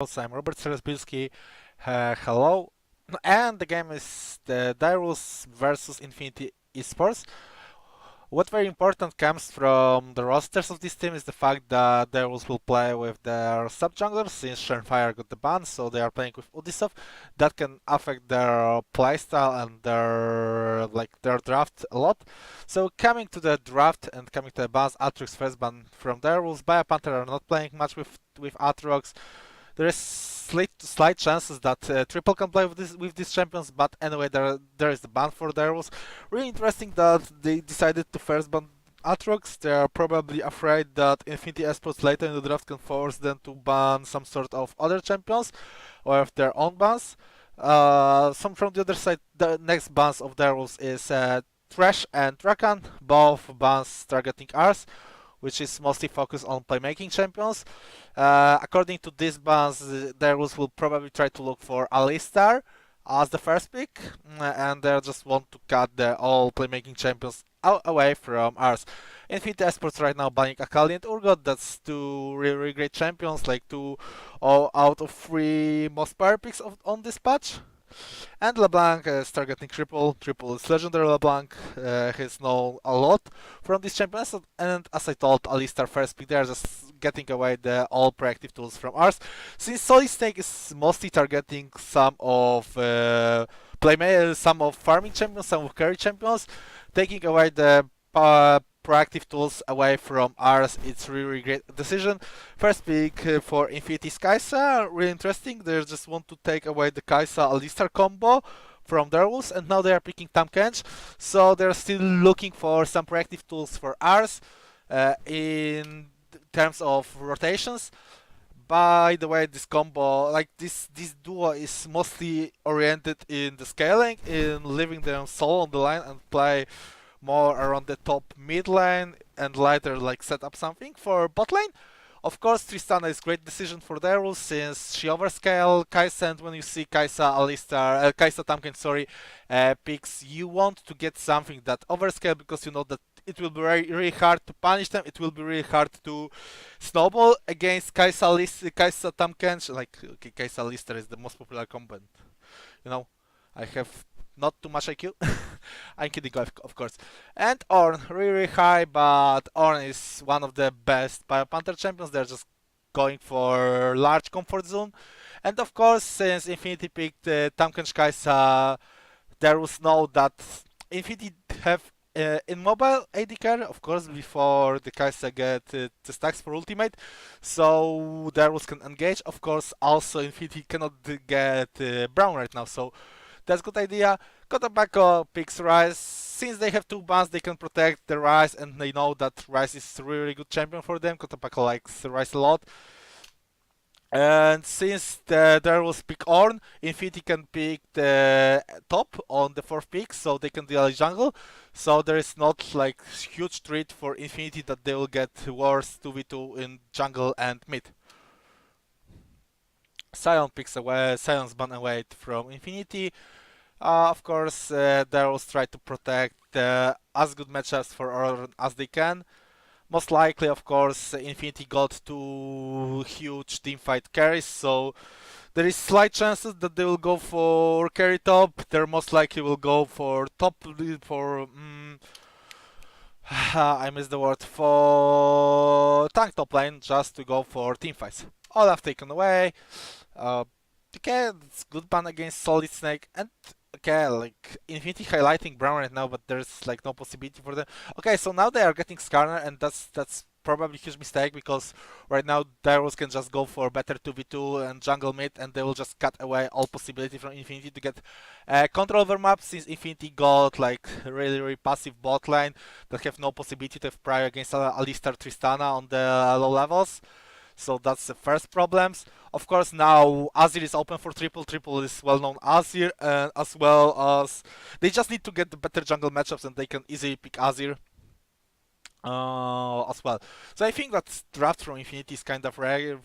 I'm Robert Seresbilski. Hello. And the game is the Dyrus versus Infinity Esports. What very important comes from the rosters of this team is the fact that Dyrus will play with their sub-junglers since Shenfire got the ban, so they are playing with Ubisoft. That can affect their playstyle and their draft a lot. So coming to the draft and coming to the bans, Aatrox first ban from Dyrus. Biopanther are not playing much with Aatrox. There is slight chances that Triple can play with these champions, but anyway, there is the ban for Dyrus. Really interesting that they decided to first ban Aatrox. They are probably afraid that Infinity Esports later in the draft can force them to ban some sort of other champions or have their own bans. Some from the other side, the next bans of Dyrus is Thresh and Rakan, both bans targeting ours, which is mostly focused on playmaking champions. According to these bans, Dyrus will probably try to look for Alistar as the first pick, and they just want to cut all playmaking champions away from ours. Infinity Esports right now banning Akali and Urgot. That's two really great champions, like two out of three most power picks on this patch. And LeBlanc is targeting Triple. Triple is legendary LeBlanc. He's known a lot from these champions. And as I told, Alistar first pick, they're just getting away the all proactive tools from ours. Since Solid Snake is mostly targeting some of some of farming champions, some of carry champions, taking away the proactive tools away from ours, it's really great decision. First pick for Infinity's Kai'Sa, really interesting. They just want to take away the Kai'Sa Alistar combo from Dyrus, and now they are picking Tahm Kench, so they're still looking for some proactive tools for ours in terms of rotations. By the way, this combo, like this duo is mostly oriented in the scaling, in leaving them solo on the line and play more around the top mid lane and later like set up something for bot lane. Of course, Tristana is great decision for Dyrus since she overscale Kai'Sa, and when you see Kai'Sa Tahm Kench, picks, you want to get something that overscale because you know that it will be really hard to punish them. It will be really hard to snowball against Kai'Sa Tahm Kench. Like okay, Kai'Sa Alistar is the most popular combo. You know, I have not too much IQ. I'm kidding, of course. And Ornn, really high, but Ornn is one of the best Biopanther champions. They're just going for large comfort zone. And of course, since Infinity picked Tahm Kench Kai'Sa, there was no that Infinity have immobile AD carry, of course, before the Kai'Sa get the stacks for ultimate. So Dyrus can engage. Of course, also Infinity cannot get Braum right now, so that's a good idea. Kotapako picks Ryze. Since they have two bans, they can protect the Ryze, and they know that Ryze is a really good champion for them. Kotapako likes Ryze a lot. And since there was pick Ornn, Infinity can pick the top on the fourth pick, so they can deal jungle. So there is not like huge threat for Infinity that they will get worse 2v2 in jungle and mid. Sion picks away, Sion's ban away from Infinity. Of course, they always try to protect as good matchups for Ornn as they can. Most likely, of course, Infinity got two huge teamfight carries, so there is slight chances that they will go for carry top. They most likely will go for top for I missed the word, for tank top lane just to go for teamfights. Olaf taken away. Okay, it's good ban against Solid Snake, and okay, like Infinity highlighting Braum right now, but there's like no possibility for them. Okay, so now they are getting Skarner, and that's probably a huge mistake because right now Dyrus can just go for better 2v2 and jungle mid, and they will just cut away all possibility from Infinity to get control over map, since Infinity got like really passive bot lane that have no possibility to have prior against Alistar Tristana on the low levels. So that's the first problems. Of course, now Azir is open for Triple. Triple is well-known Azir, and as well as they just need to get the better jungle matchups, and they can easily pick Azir as well. So I think that draft from Infinity is kind of varied.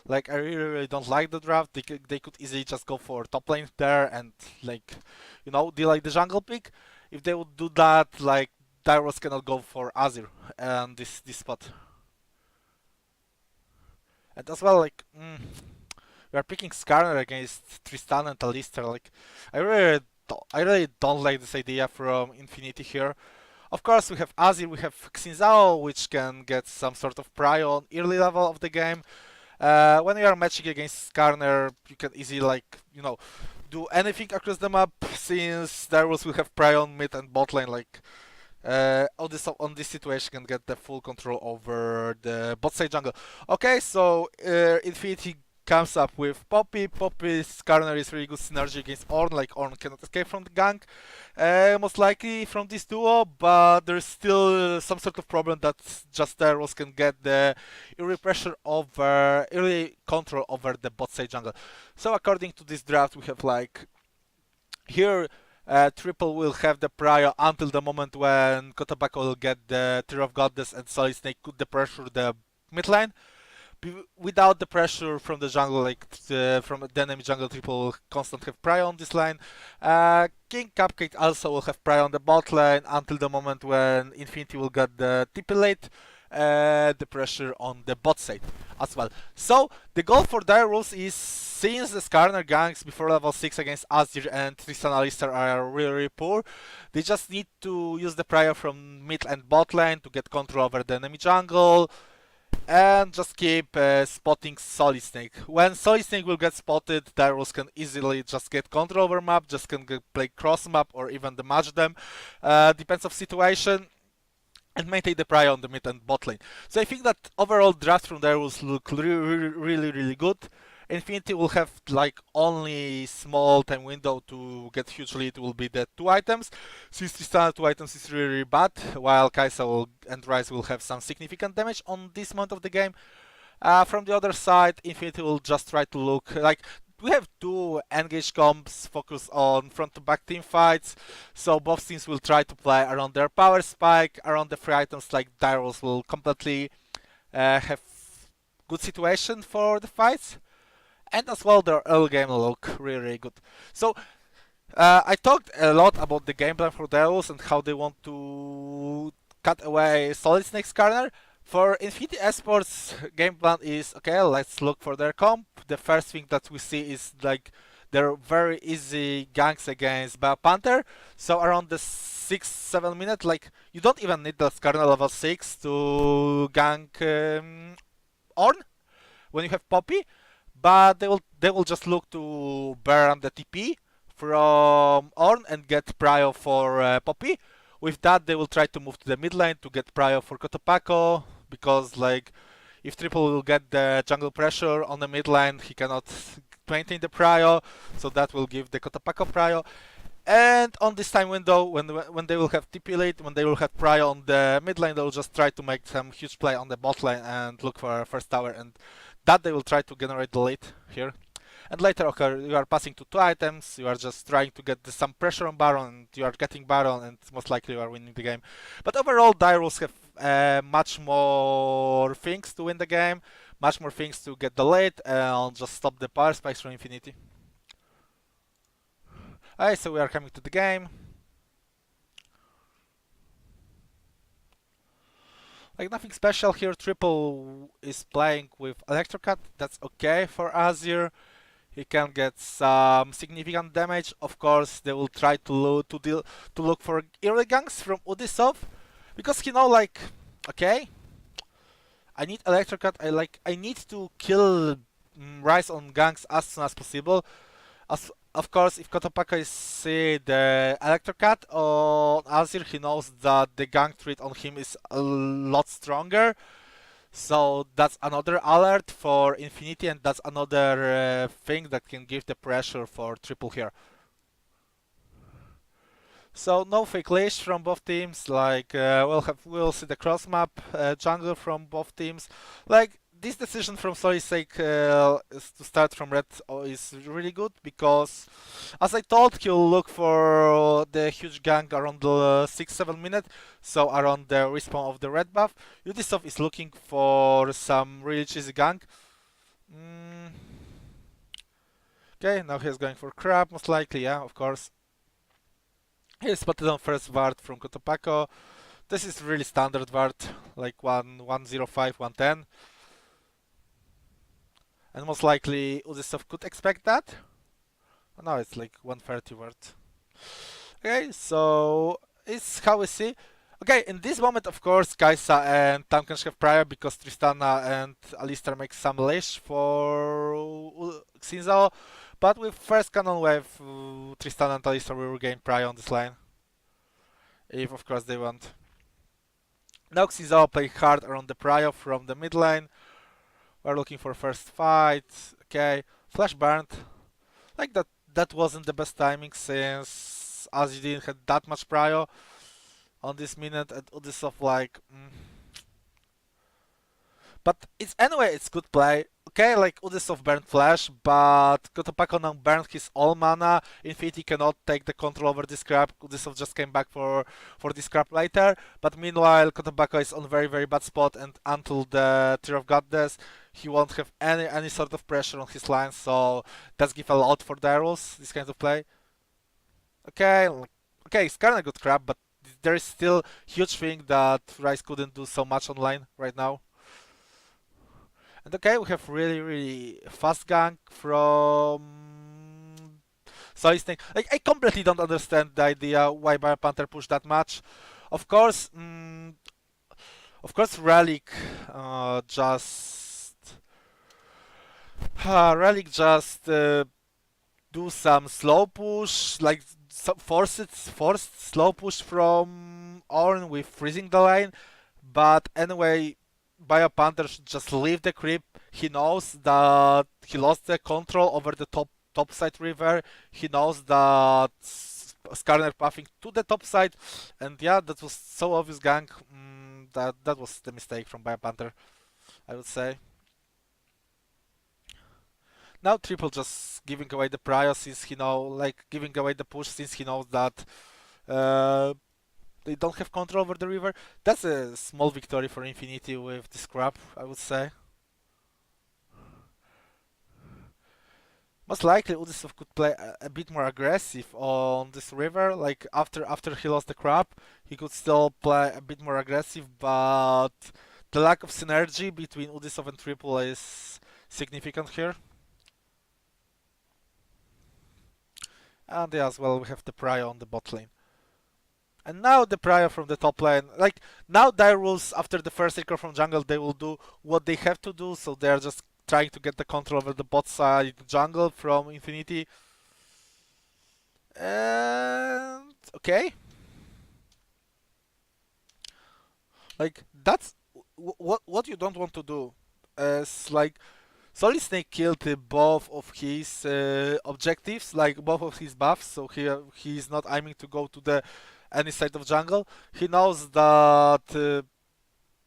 Like I really don't like the draft. They could easily just go for top lane there and like deal like the jungle pick. If they would do that, like Dyrus cannot go for Azir and this spot. And as well, like, we are picking Skarner against Tristan and Alistar. Like, I really don't like this idea from Infinity here. Of course, we have Azir, we have Xin Zhao, which can get some sort of prio on early level of the game. When you are matching against Skarner, you can easily, like, do anything across the map, since Darius will have prio on mid and bot lane. Like, on this situation, can get the full control over the bot side jungle. Okay, so Infinity comes up with Poppy. Poppy's Skarner is really good synergy against Ornn. Like, Ornn cannot escape from the gank, most likely from this duo, but there's still some sort of problem that just Darius can get the early control over the bot side jungle. So according to this draft, we have like here. Triple will have the prio until the moment when Kotobako will get the Tear of Goddess and Solid Snake could the pressure the mid lane. Without the pressure from the jungle, like from the enemy jungle, Triple will constantly have prio on this line. King Cupcake also will have prio on the bot lane until the moment when Infinity will get the TP late. The pressure on the bot side as well. So the goal for Darius is, since the Skarner ganks before level 6 against Azir and Tristan Alistar are really poor, they just need to use the prio from mid and bot lane to get control over the enemy jungle and just keep spotting Solid Snake. When Solid Snake will get spotted, Darius can easily just get control over map, just can play cross map or even damage them, depends of situation, and maintain the prio on the mid and bot lane. So I think that overall draft from Darius look really good. Infinity will have like only small time window to get huge lead, will be the 2 items. Since Tristana 2 items is really bad, while Kai'Sa and Ryze will have some significant damage on this moment of the game. From the other side, Infinity will just try to look like we have 2 engage comps focused on front to back team fights, so both teams will try to play around their power spike, around the 3 items. Like Darius will completely have good situation for the fights, and as well their early game look really good. So I talked a lot about the game plan for Darius and how they want to cut away Solid Snake's corner. For Infinity Esports, game plan is, okay, let's look for their comp. The first thing that we see is like their very easy ganks against Bell Panther. So around the 6-7 minute, like you don't even need the Skarner level 6 to gank Ornn when you have Poppy, but they will just look to burn the TP from Ornn and get prio for Poppy. With that, they will try to move to the mid lane to get prio for Kotopako, because like if Triple will get the jungle pressure on the mid lane, he cannot maintain the prio, so that will give the Kotopako prio. And on this time window, when they will have TP late, when they will have prio on the mid lane, they will just try to make some huge play on the bot lane and look for a first tower, and that they will try to generate the lead here. And later, okay, you are passing to 2 items, you are just trying to get some pressure on Baron, and you are getting Baron, and most likely you are winning the game. But overall, Darius have much more things to win the game, much more things to get the lead, and just stop the power spikes from Infinity. Alright, so we are coming to the game. Like nothing special here. Triple is playing with Electrocut, that's okay for Azir. He can get some significant damage. Of course, they will try to look for early ganks from Udisov, because he know like, okay, I need Electrocut. I need to kill Ryze on ganks as soon as possible. Of course, if Kotopaka is the Electrocut on Azir, he knows that the gank threat on him is a lot stronger. So that's another alert for Infinity, and that's another thing that can give the pressure for Triple here. So no fake leash from both teams. Like we'll see the cross map jungle from both teams. Like this decision from Solid Snake is to start from red is really good, because as I told, he'll look for the huge gank around the 6-7 minute, so around the respawn of the red buff. Ubisoft is looking for some really cheesy gank. Okay, now he's going for crab, most likely, yeah, of course. He spotted on first ward from Kotopako. This is really standard ward, like 105, 110. And most likely Ubisoft could expect that. Oh, no, it's like 130 worth. Okay, so it's how we see. Okay, in this moment, of course, Kaisa and Tamkench have prior because Tristana and Alistar make some leash for Xinzao. But with first cannon wave, Tristana and Alistar will regain prior on this line. If, of course, they want. Now Xinzao play hard around the prior from the mid lane. We're looking for first fight. Okay, flash burnt. Like that wasn't the best timing since as you didn't have that much prior on this minute and Ubisoft like but it's anyway it's good play. Okay, like Ubisoft burned flash, but Kotopako now burned his all mana. Infinity cannot take the control over this crap. Ubisoft just came back for this crap later. But meanwhile, Kotopako is on very bad spot, and until the Tear of Goddess, he won't have any sort of pressure on his line. So that's give a lot for Darius, this kind of play. Okay, okay, it's kind of good crap, but there is still huge thing that Rise couldn't do so much online right now. And okay, we have really fast gank from Solid Snake. Like I completely don't understand the idea why Panther pushed that much. Of course, Relic just Relic just do some slow push, like some forced slow push from Ornn with freezing the lane. But anyway, Biopanther should just leave the creep. He knows that he lost the control over the top side river. He knows that Skarner pathing to the top side, and yeah, that was so obvious gank. That was the mistake from Biopanther, I would say. Now Triple just giving away the prior since he know, like giving away the push since he knows that uh, they don't have control over the river. That's a small victory for Infinity with this crap, I would say. Most likely Ubisoft could play a bit more aggressive on this river. Like after he lost the crap, he could still play a bit more aggressive, but the lack of synergy between Ubisoft and Triple is significant here. And yeah, as well, we have the Prior on the bot lane. And now the Prior from the top lane. Like, now Dire Wolves, after the first recall from jungle, they will do what they have to do, so they're just trying to get the control over the bot side jungle from Infinity. And... okay. Like, that's what you don't want to do. Is, like, Solid Snake killed both of his objectives, like both of his buffs, so he is not aiming to go to the any side of jungle. He knows that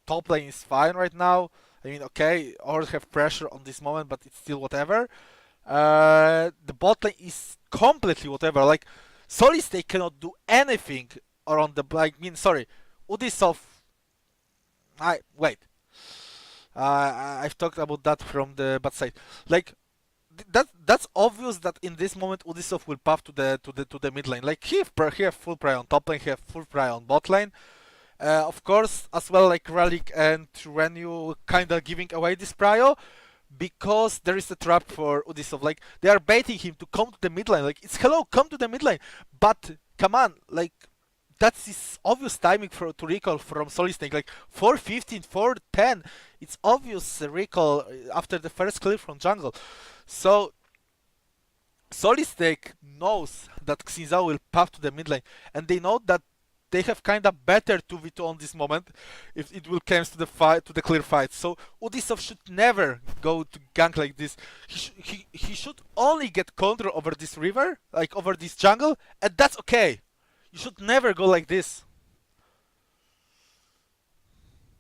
top lane is fine right now. I mean, okay, Ornn have pressure on this moment, but it's still whatever. The bot lane is completely whatever. Like, Solid Snake cannot do anything around the like. Sorry, Ubisoft. Wait. I've talked about that from the bad side. Like that's obvious that in this moment Ubisoft will path to the mid lane. Like he have full pry on top lane, he have full pry on bot lane. Of course, as well like Relic and Renu kinda giving away this prio because there is a trap for Ubisoft. Like they are baiting him to come to the mid lane. Like it's hello, come to the mid lane. But come on, like that's this obvious timing to recall from Solid Snake, like 4:15, 4:10. It's obvious recall after the first clear from jungle. So Solid Snake knows that Xinzao will path to the mid lane, and they know that they have kind of better 2v2 on this moment if it will come to the fight, to the clear fight. So Ubisoft should never go to gank like this. He should only get control over this river, like over this jungle, and that's okay. You should never go like this.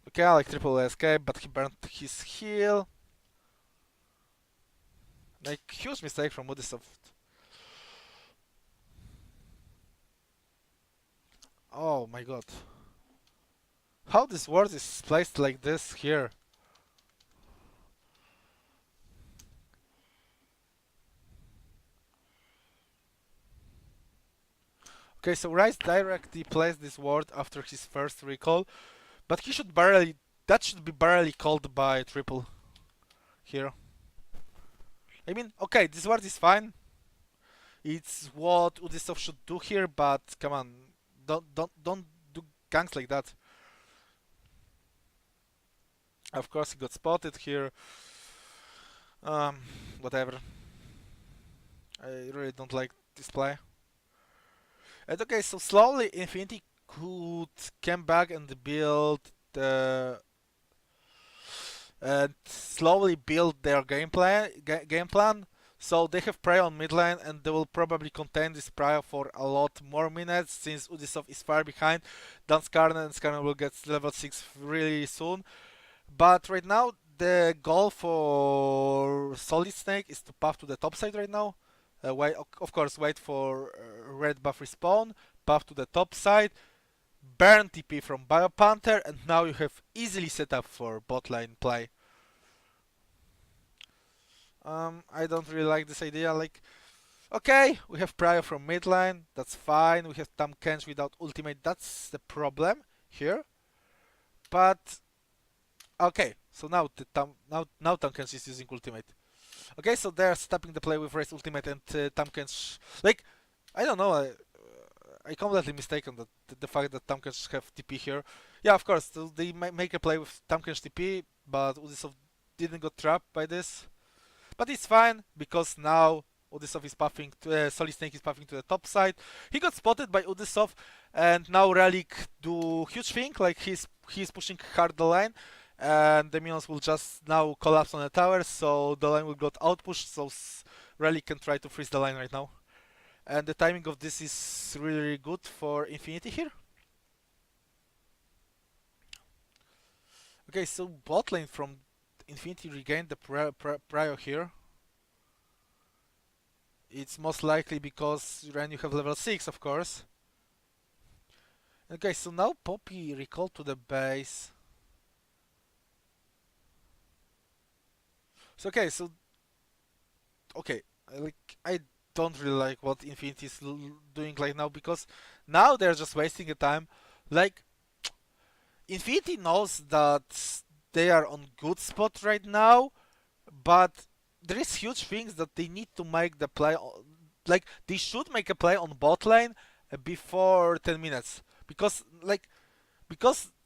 Okay, I like triple escape, but he burned his heal. Like, huge mistake from Ubisoft. Oh my god. How this ward is placed like this here? Okay, so Rise directly placed this ward after his first recall, but he should barely, that should be barely called by triple here. I mean, okay, this ward is fine. It's what Ubisoft should do here, but come on, don't do ganks like that. Of course, he got spotted here. Um, Whatever. I really don't like this play. And okay, so slowly Infinity could come back and build the and slowly build their game plan. So they have Praya on mid lane, and they will probably contain this Praya for a lot more minutes since Ubisoft is far behind than Skarner, and Skarner will get level 6 really soon. But right now, the goal for Solid Snake is to puff to the top side right now. Wait, of course, wait for red buff respawn, puff to the top side, burn TP from Biopanther, and now you have easily set up for bot lane play. I don't really like this idea. Like, okay, we have Pryor from mid lane, that's fine. We have Tahm Kench without ultimate, that's the problem here. But okay, so now Tahm Kench is using ultimate. Okay, so they're stopping the play with Raze ultimate and Tahm Kench. Like, I don't know. I completely mistaken that the fact that Tahm Kench have TP here. Yeah, of course, so they make a play with Tahm Kench TP, but Ubisoft didn't get trapped by this. But it's fine because now Ubisoft is puffing to, Solid Snake is puffing to the top side. He got spotted by Ubisoft, and now Relic do huge thing, like he's pushing hard the line, and the minions will just now collapse on the tower, so the line will get outpushed, so Relic can try to freeze the line right now. And the timing of this is really, really good for Infinity here. Okay, so bot lane from Infinity regained the Prio here. It's most likely because Ren you have level 6, of course. Okay, so now Poppy recalled to the base. So okay, so okay, like I don't really like what Infinity is doing right now because now they're just wasting the time. Like Infinity knows that they are on good spot right now, but there is huge things that they need to make the play. Like they should make a play on bot lane before 10 minutes because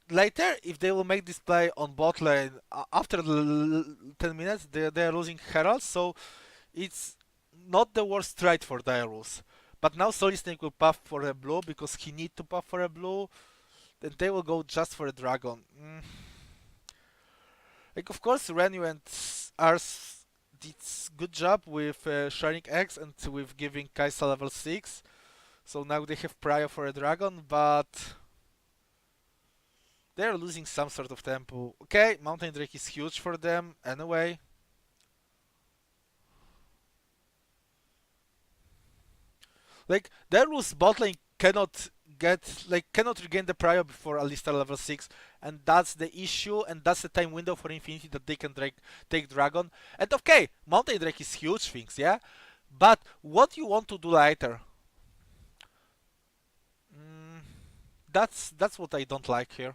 later if they will make this play on bot lane after 10 minutes they are losing heralds, so it's not the worst trade for Dyrus. But now Solid Snake will puff for a blue because he need to puff for a blue. Then they will go just for a dragon. Like of course Renu and Ars did good job with sharing eggs and with giving Kaisa level 6. So now they have Praya for a dragon, but they're losing some sort of tempo. Okay, Mountain Drake is huge for them anyway. Like Darius bot lane cannot regain the Praya before Alistar level 6, and that's the issue, and that's the time window for Infinity that they can take Dragon. And okay, Mountain Drake is huge things, yeah? But what you want to do later? Mm, that's what I don't like here.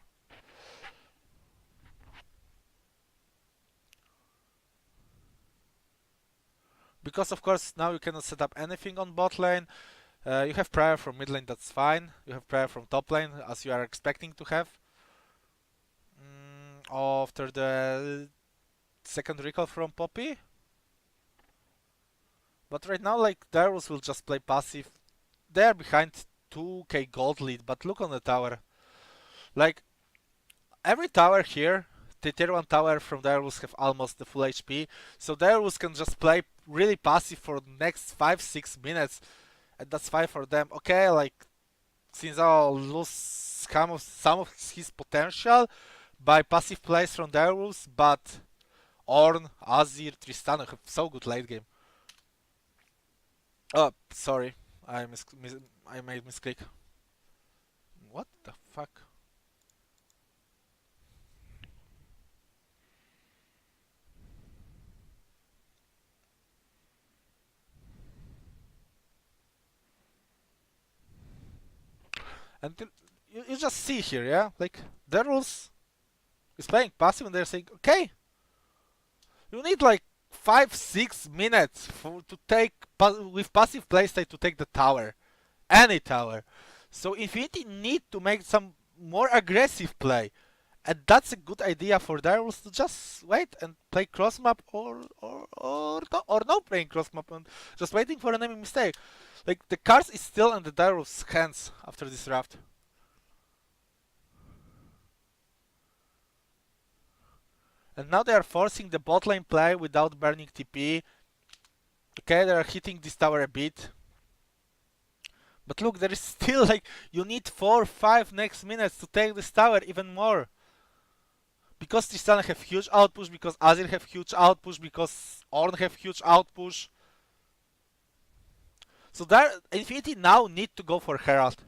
Because of course now you cannot set up anything on bot lane. You have Praya from mid lane, that's fine. You have Praya from top lane, as you are expecting to have. After the second recall from Poppy. But right now, like, Darius will just play passive. They're behind 2k gold lead, but look on the tower. Like, every tower here, the tier 1 tower from Darius have almost the full HP. So Darius can just play really passive for the next 5-6 minutes. And that's fine for them. Okay, like, since I'll lose some of his potential by passive plays from Darius, but Ornn, Azir, Tristana have so good late game. Oh, sorry, I made misclick. What the fuck? And you just see here, yeah, like Darius is playing passive, and they're saying, okay, you need like 5-6 minutes to take with passive playstyle to take the tower, any tower. So Infinity need to make some more aggressive play, and that's a good idea for Darius to just wait and play cross map or no playing cross map and just waiting for an enemy mistake. Like the cards is still in the Darius hands after this draft. And now they are forcing the bot lane play without burning TP. Okay, they are hitting this tower a bit. But look, there is still like, you need 4-5 next minutes to take this tower even more. Because Tristana have huge outpush, because Azir have huge outpush, because Ornn have huge outpush. So there, Infinity now need to go for Herald.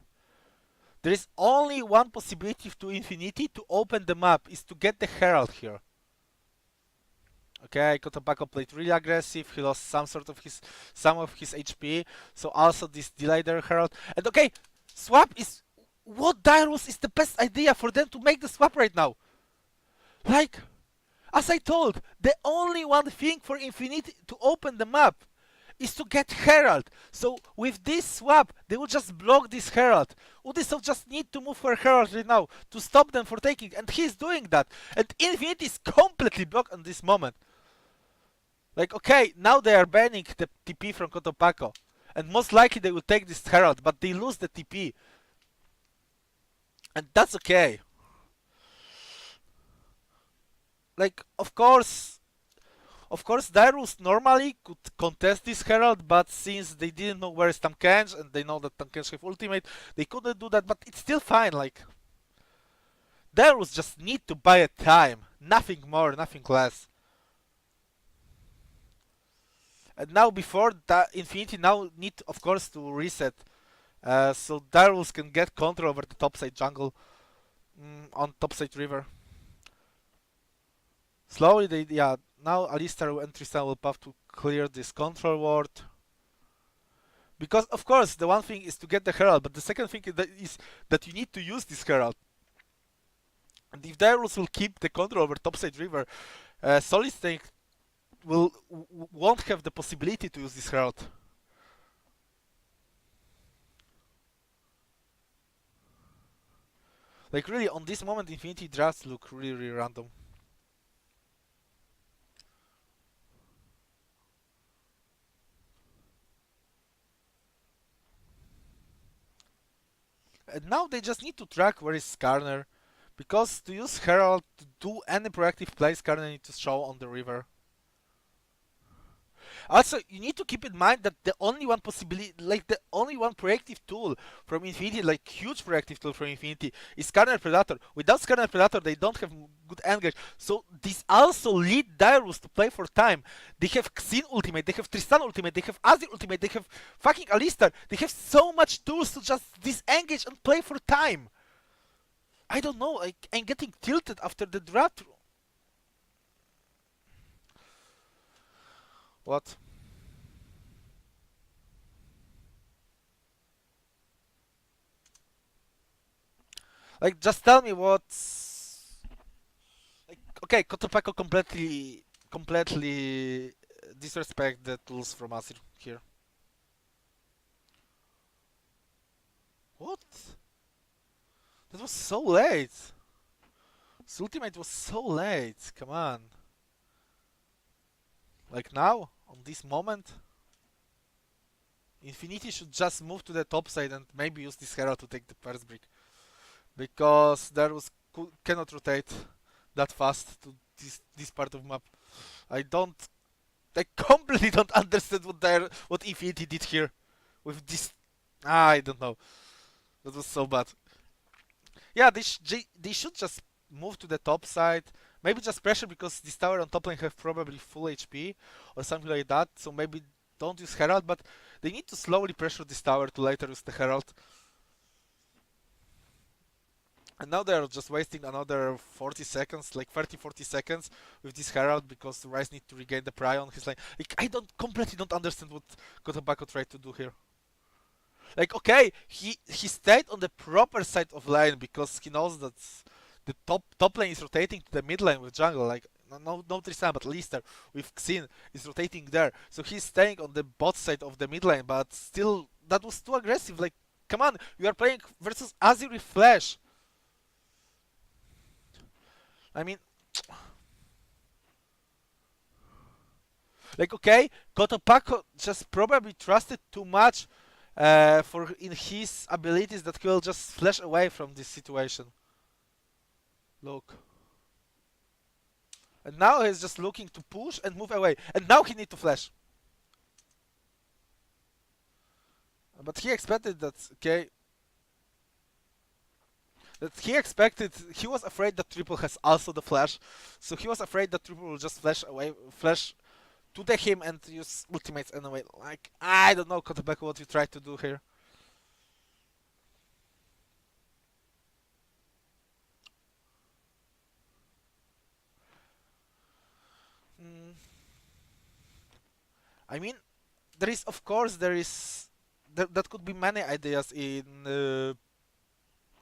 There is only one possibility to Infinity to open the map, is to get the Herald here. Okay, Kotobako played really aggressive, he lost some of his HP, so also this delayed their Herald. And okay, swap is... What Darius is the best idea for them to make the swap right now? Like, as I told, the only one thing for Infinity to open the map is to get Herald. So with this swap, they will just block this Herald. Ubisoft just need to move for Herald right now to stop them for taking, and he's doing that. And Infinity is completely blocked on this moment. Like, okay, now they are banning the TP from Kotopako. And most likely they will take this Herald, but they lose the TP. And that's okay. Like, of course, Darius normally could contest this Herald, but since they didn't know where is Tahm Kench, and they know that Tahm Kench have ultimate, they couldn't do that, but it's still fine, like... Darius just need to buy a time. Nothing more, nothing less. And now before that, Infinity now need, of course, to reset. So Darius can get control over the topside jungle on topside river. Slowly, now Alistar and Tristana will have to clear this control ward. Because, of course, the one thing is to get the Herald, but the second thing is that you need to use this Herald. And if Darius will keep the control over topside river, Solid Snake won't have the possibility to use this Herald. Like really, on this moment, Infinity drafts look really, really random. And now they just need to track where is Skarner, because to use Herald to do any proactive play, Skarner needs to show on the river. Also, you need to keep in mind that the only one possibility, like the only one proactive tool from Infinity, like huge proactive tool from Infinity, is Skarner Predator. Without Skarner Predator, they don't have good engage. So this also lead Darius to play for time. They have Xin ultimate, they have Tristana ultimate, they have Azir ultimate, they have fucking Alistar. They have so much tools to just disengage and play for time. I don't know, like, I'm getting tilted after the draft. What? Like, just tell me what's... Like, okay, Kotopako completely disrespect the tools from Azir here. What? That was so late. His ultimate was so late, come on. Like now, on this moment, Infinity should just move to the top side and maybe use this Herald to take the first brick. Because Darius cannot rotate that fast to this part of map. I completely don't understand what Infinity did here with this. I don't know. That was so bad. Yeah, they should just move to the top side. Maybe just pressure because this tower on top lane have probably full HP or something like that. So maybe don't use Herald, but they need to slowly pressure this tower to later use the Herald. And now they're just wasting another 40 seconds, like 30-40 seconds with this Herald because Ryze need to regain the pry on his lane. Like, I completely don't understand what Kotobako tried to do here. Like, okay, he stayed on the proper side of lane because he knows that the top lane is rotating to the mid lane with jungle. Like, no Tristan, but Lister with Xin is rotating there. So he's staying on the bot side of the mid lane, but still, that was too aggressive. Like, come on, you are playing versus Azir with Flash. I mean, like, okay, Cotopaco just probably trusted too much for in his abilities that he will just flash away from this situation. Look. And now he's just looking to push and move away. And now he need to flash. But he expected that, okay. That he expected, he was afraid that Triple has also the flash. So he was afraid that Triple will just flash away, flash to the him and use ultimates anyway. Like, I don't know, Kotobaku, what you try to do here. Mm. I mean, there is, of course, that could be many ideas in,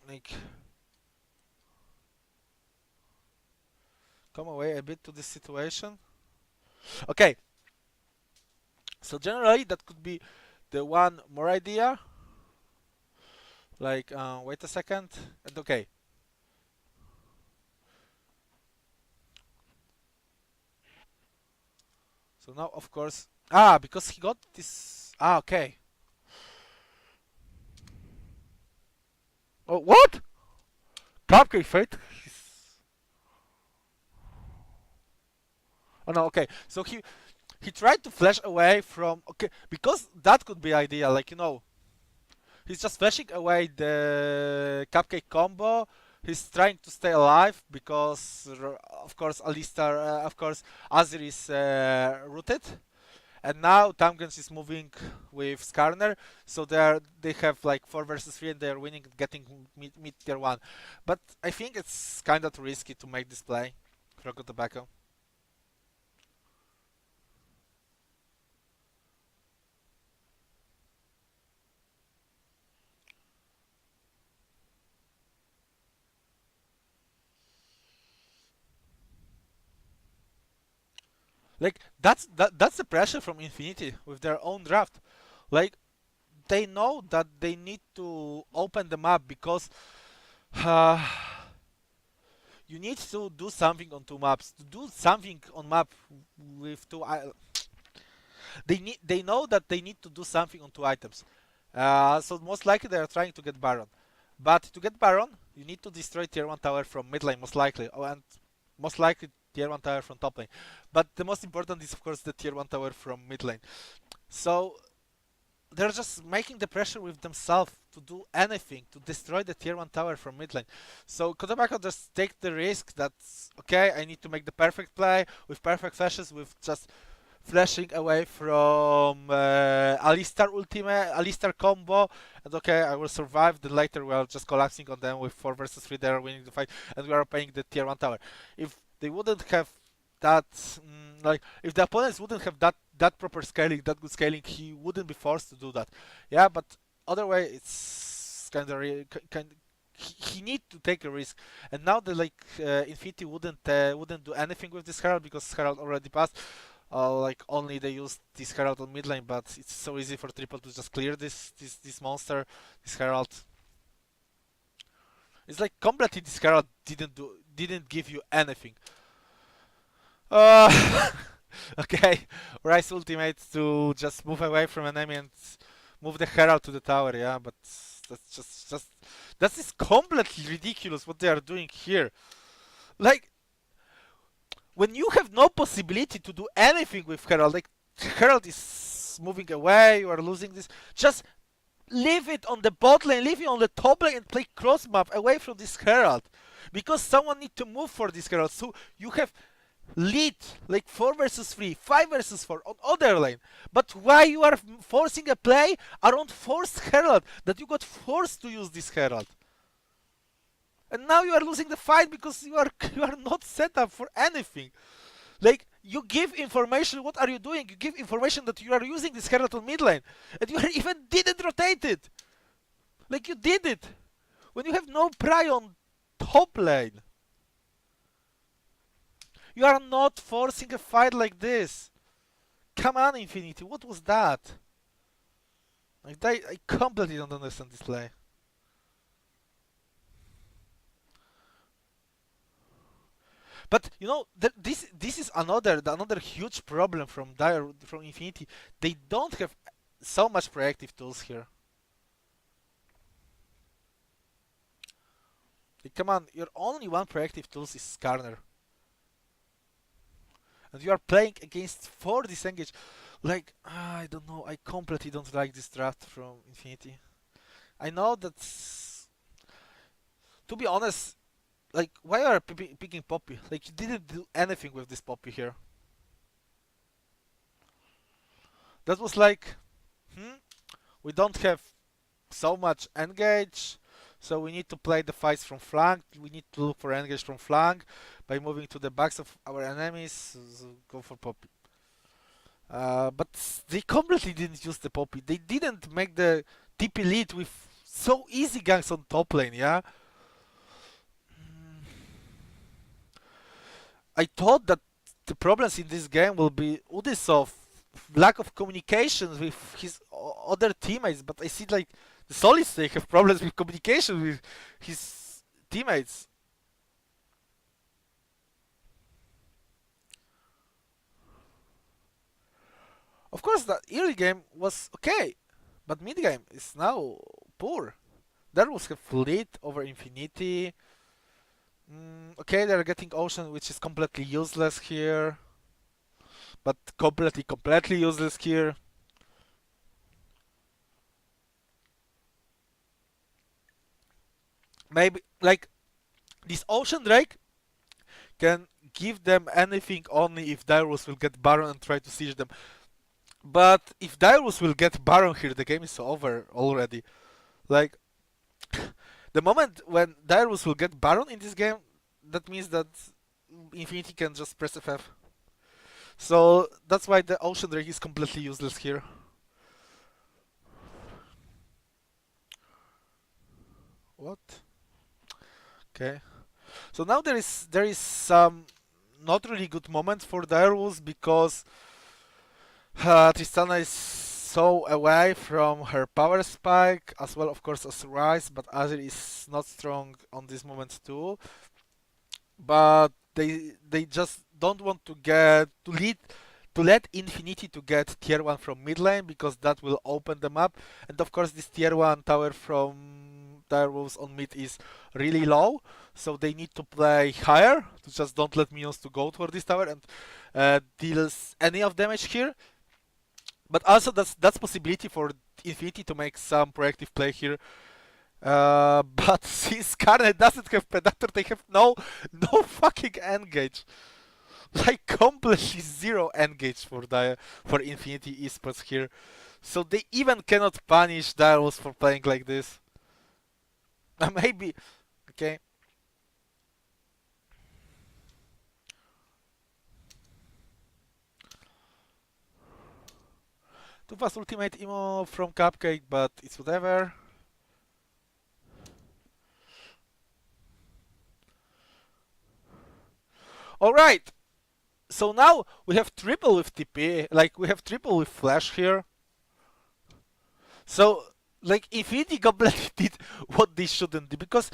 like, come away a bit to this situation. Okay, so generally that could be the one more idea. Like, wait a second, and okay. So now, of course, because he got this. Okay. Oh, what? Cupcake fight? Oh no, okay. So he tried to flash away from, okay, because that could be idea, like, he's just flashing away the Cupcake combo. He's trying to stay alive because, of course, Alistar, of course, Azir is rooted. And now Tamgens is moving with Skarner, so they have like 4 versus 3 and they're winning, getting mid tier 1. But I think it's kinda too risky to make this play for Tobacco. Like, that's the pressure from Infinity with their own draft. Like, they know that they need to open the map because uh, you need to do something on 2 maps. To do something on map with they know that they need to do something on 2 items. So most likely they are trying to get Baron. But to get Baron, you need to destroy tier 1 tower from mid lane, most likely. Oh, and most likely tier 1 tower from top lane. But the most important is, of course, the tier 1 tower from mid lane. So they're just making the pressure with themselves to do anything to destroy the tier 1 tower from mid lane. So Kotobaco just take the risk that, okay, I need to make the perfect play with perfect flashes, with just flashing away from Alistar ultimate, Alistar combo, and okay, I will survive. Then later we are just collapsing on them with 4 versus 3, they're winning the fight, and we are paying the tier 1 tower. If they wouldn't have that, like, if the opponents wouldn't have that proper scaling, that good scaling, he wouldn't be forced to do that. Yeah, but other way, it's kind of he need to take a risk. And now the Infinity wouldn't do anything with this Herald because Herald already passed. Like, only they use this Herald on mid lane, but it's so easy for Triple to just clear this monster, this Herald. It's like completely this Herald didn't give you anything. Okay, Ryze ultimate to just move away from enemy and move the Herald to the tower, yeah, but that's just that is completely ridiculous what they are doing here. Like, when you have no possibility to do anything with Herald, like, Herald is moving away, you are losing this, just leave it on the bot lane, leave it on the top lane and play cross map away from this Herald. Because someone need to move for this Herald, so you have lead like 4 versus 3, 5 versus 4 on other lane. But why you are forcing a play around forced Herald, that you got forced to use this Herald? And now you are losing the fight because you are not set up for anything. Like, you give information, what are you doing? You give information that you are using this Herald on mid lane, and you even didn't rotate it. Like, you did it when you have no pry on top lane. You are not forcing a fight like this. Come on, Infinity, what was that? Like, I completely don't understand this play. But you know, this is another huge problem from Infinity. They don't have so much proactive tools here. Like, come on, your only one proactive tools is Skarner, and you are playing against 4 disengage. Like, I don't know. I completely don't like this draft from Infinity. I know that, to be honest, like, why are you picking Poppy? Like, you didn't do anything with this Poppy here. That was like, we don't have so much engage, so we need to play the fights from flank. We need to look for engage from flank by moving to the backs of our enemies. So go for Poppy. But they completely didn't use the Poppy. They didn't make the TP lead with so easy ganks on top lane, yeah? I thought that the problems in this game will be Udisov lack of communication with his other teammates, but I see like the Solid Snake have problems with communication with his teammates. Of course, the early game was okay, but mid game is now poor. Darus have lead over Infinity. Okay, they're getting Ocean, which is completely useless here, but completely useless here. Maybe like this Ocean Drake can give them anything only if Dyrus will get Baron and try to siege them. But if Dyrus will get Baron here, the game is over already. Like, the moment when Dyrus will get Baron in this game, that means that Infinity can just press FF. So that's why the Ocean Drake is completely useless here. What? Okay. So now there is some not really good moment for Dyrus because Tristana is so away from her power spike, as well of course as Ryze, but Azir is not strong on this moment too. But they just don't want to let Infinity to get tier 1 from mid lane because that will open them up. And of course this tier 1 tower from Direwolves on mid is really low, so they need to play higher to just don't let minions to go toward this tower and deals any of damage here. But also that's possibility for Infinity to make some proactive play here. But since Skarner doesn't have Predator, they have no fucking engage. Like completely zero engage for Infinity Esports here. So they even cannot punish Darius for playing like this. Maybe okay. Too fast ultimate emo from Cupcake, but it's whatever. Alright, so now we have triple with TP, like we have triple with Flash here. So, like, Infinity completely did what they shouldn't do, because,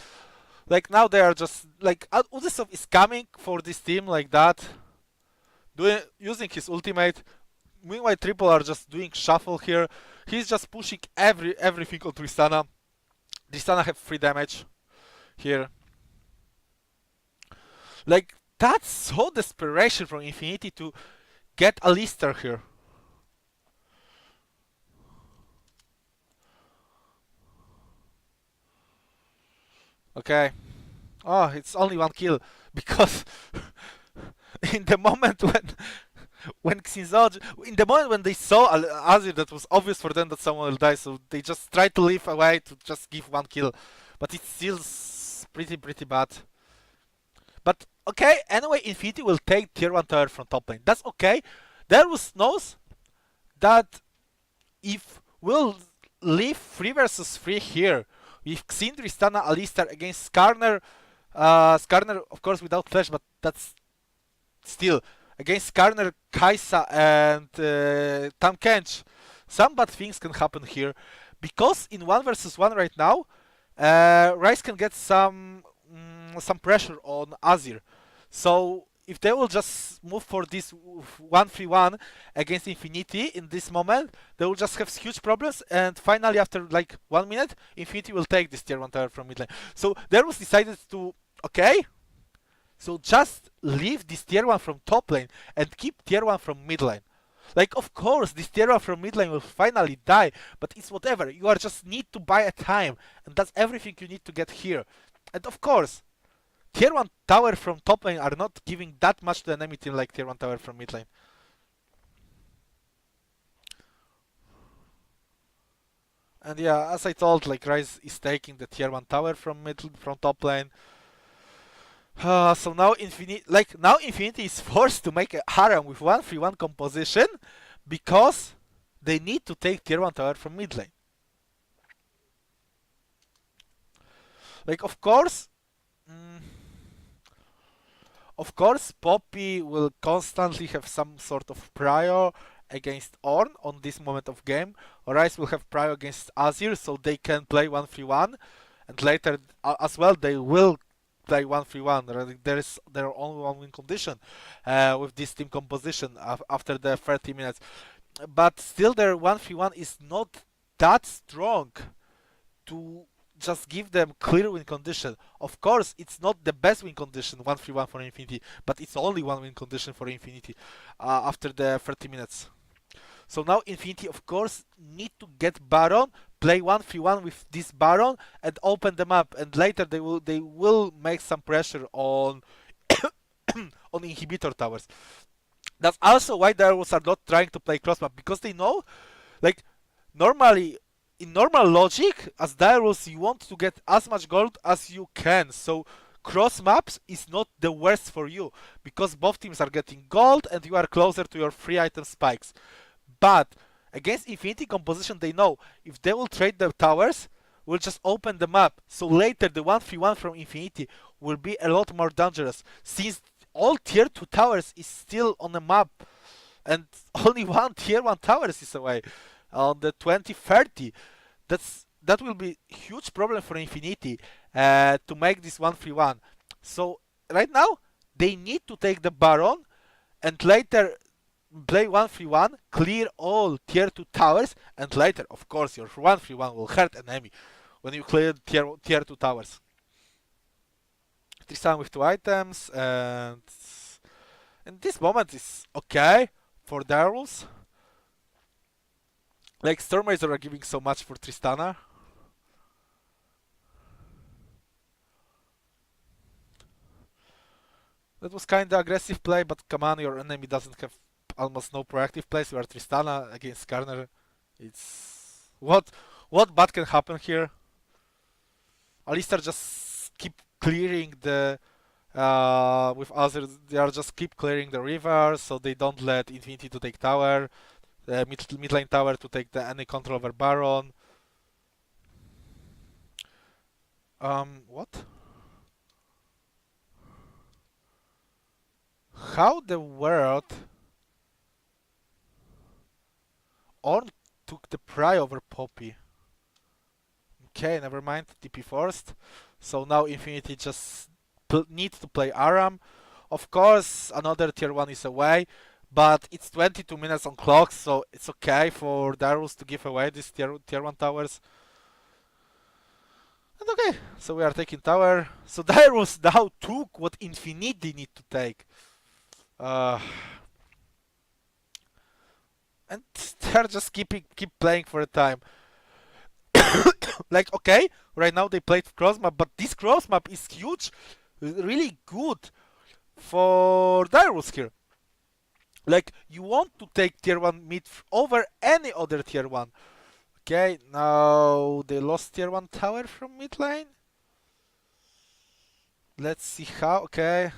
like, now they are just, like, Udisov is coming for this team like that, using his ultimate. Meanwhile, Triple are just doing shuffle here. He's just pushing everything on Tristana. Tristana have 3 damage here. Like, that's so desperation from Infinity to get Alistar here. Okay. Oh, it's only 1 kill because in the moment when Xinzao, in the moment when they saw Azir, that was obvious for them that someone will die, so they just tried to leave away to just give 1 kill, but it's still pretty bad. But okay, anyway, Infinity will take tier 1 tower from top lane. That's okay. Darius knows that if we'll leave 3 versus 3 here, with Xin, Tristana, Alistar against Skarner, Skarner of course without flash, but that's still, against Karner, Kaisa, and Tam Kench, some bad things can happen here. Because in 1 versus 1 right now, Ryze can get some pressure on Azir. So if they will just move for this 1v1 against Infinity in this moment, they will just have huge problems. And finally, after like 1 minute, Infinity will take this tier 1 tower from mid lane. So Darius decided to, okay, so just leave this tier 1 from top lane and keep tier 1 from mid lane. Like, of course, this tier 1 from mid lane will finally die, but it's whatever. You are just need to buy a time, and that's everything you need to get here. And of course, tier 1 tower from top lane are not giving that much to the enemy team like tier 1 tower from mid lane. And yeah, as I told, like Ryze is taking the tier 1 tower from top lane. So now Infinity is forced to make a harem with 1-3-1 composition because they need to take tier 1 tower from mid lane. Like, of course, Poppy will constantly have some sort of prior against Ornn on this moment of game. Ryze will have prior against Azir, so they can play 1-3-1, and later as well they will play 1-3-1. There are only one win condition with this team composition after the 30 minutes, but still their 1-3-1 is not that strong to just give them clear win condition. Of course, it's not the best win condition 1-3-1 for Infinity, but it's only one win condition for Infinity after the 30 minutes. So now Infinity, of course, need to get Baron, play 1-3-1 with this Baron, and open them up. And later they will make some pressure on on inhibitor towers. That's also why Darius are not trying to play cross map, because they know, like, normally in normal logic, as Darius, you want to get as much gold as you can. So cross maps is not the worst for you, because both teams are getting gold and you are closer to your free item spikes. But against Infinity composition, they know if they will trade the towers, we'll just open them up. So later the 1-3-1 from Infinity will be a lot more dangerous, since all tier 2 towers is still on the map and only one tier 1 towers is away on the 2030. That will be huge problem for Infinity to make this 1-3-1. So right now they need to take the Baron and later play 1-3-1, clear all tier 2 towers, and later, of course, your 1-3-1 will hurt enemy when you clear tier 2 towers. Tristana with 2 items, and this moment is okay for Darius. Like, Stormrazor are giving so much for Tristana. That was kinda aggressive play, but come on, your enemy doesn't have almost no proactive plays. You are Tristana against Karner. It's what bad can happen here? Alistar just keep clearing the with others. They are just keep clearing the river, so they don't let Infinity to take tower, mid lane tower to take any control over Baron. What? How the world Ornn took the pry over Poppy? Okay, never mind. TP forced. So now Infinity just needs to play Aram. Of course, another tier 1 is away, but it's 22 minutes on clock, so it's okay for Darius to give away these tier 1 towers. And okay, so we are taking tower. So Darius now took what Infinity need to take. And they're just keep playing for a time. Like, okay, right now they played cross map, but this cross map is huge, really good for Darius here. Like, you want to take tier 1 mid over any other tier 1. Okay, now they lost tier 1 tower from mid lane. Let's see how. Okay,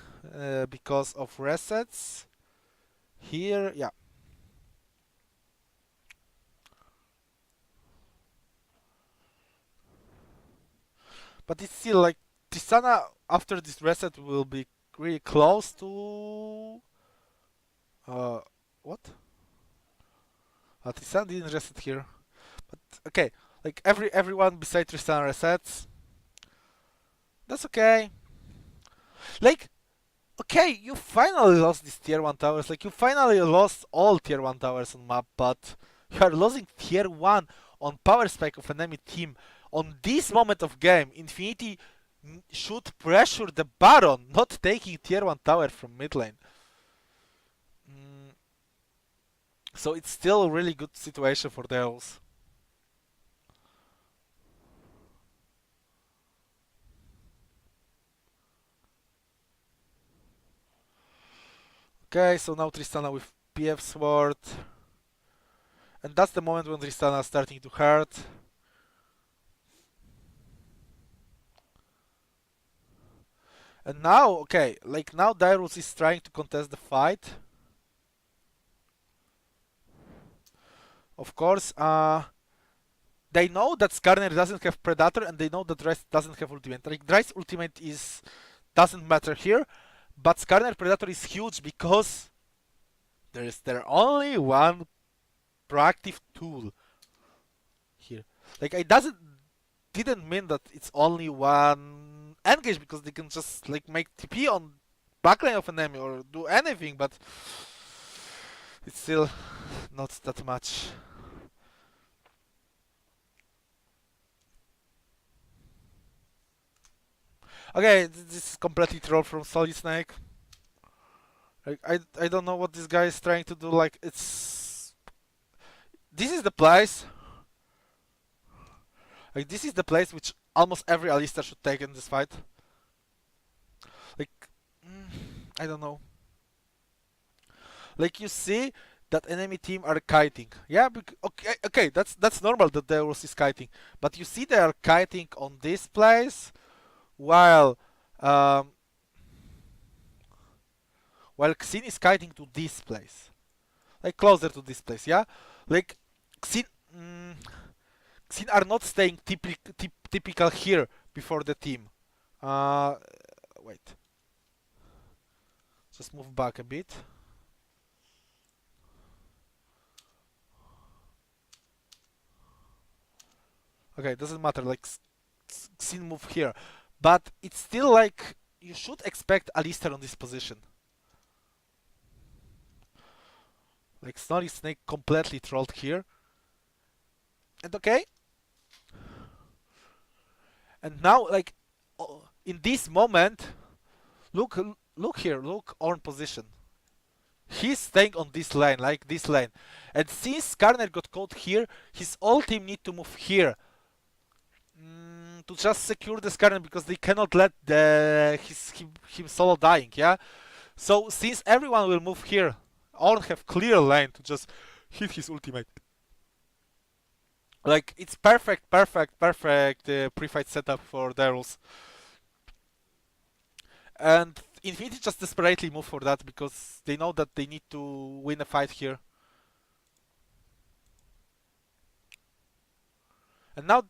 because of resets. Here, yeah. But it's still like Tristana after this reset will be really close to Uh, what? Tristan didn't reset here. But okay, like everyone beside Tristan resets. That's okay. Like, okay, you finally lost these tier 1 towers. Like, you finally lost all tier 1 towers on map, but you are losing tier 1 on power spike of enemy team. On this moment of game, Infinity should pressure the Baron, not taking tier 1 tower from mid lane. So it's still a really good situation for the Elves. Okay, so now Tristana with PF Sword. And that's the moment when Tristana is starting to hurt. And now, okay, like now Dyrus is trying to contest the fight. Of course, they know that Skarner doesn't have Predator and they know that Dryce doesn't have ultimate. Like Dryce ultimate doesn't matter here, but Skarner Predator is huge because there only one proactive tool here. Like I didn't mean that it's only one engage because they can just like make TP on backline of an enemy or do anything, but it's still not that much. Okay, this is completely troll from Solid Snake. Like, I don't know what this guy is trying to do. Like this is the place. Like this is the place which almost every Alistar should take in this fight. Like I don't know. Like you see that enemy team are kiting. Yeah, okay, that's normal that there was is kiting. But you see they are kiting on this place while um, while Xin is kiting to this place. Like closer to this place, yeah? Like Xin Xin are not staying typical here before the team. Uh wait. Just move back a bit. Okay, doesn't matter. Like Xin move here, but it's still like you should expect Alistar on this position. Like Snorri Snake completely trolled here, and okay. And now, like in this moment, look here, look on position. He's staying on this lane, like this lane, and since Skarner got caught here, his whole team need to move here. To just secure the Skarner because they cannot let him solo dying, yeah? So since everyone will move here, Ornn have clear lane to just hit his ultimate. Like it's perfect pre-fight setup for Darius. And Infinity just desperately move for that because they know that they need to win a fight here. And now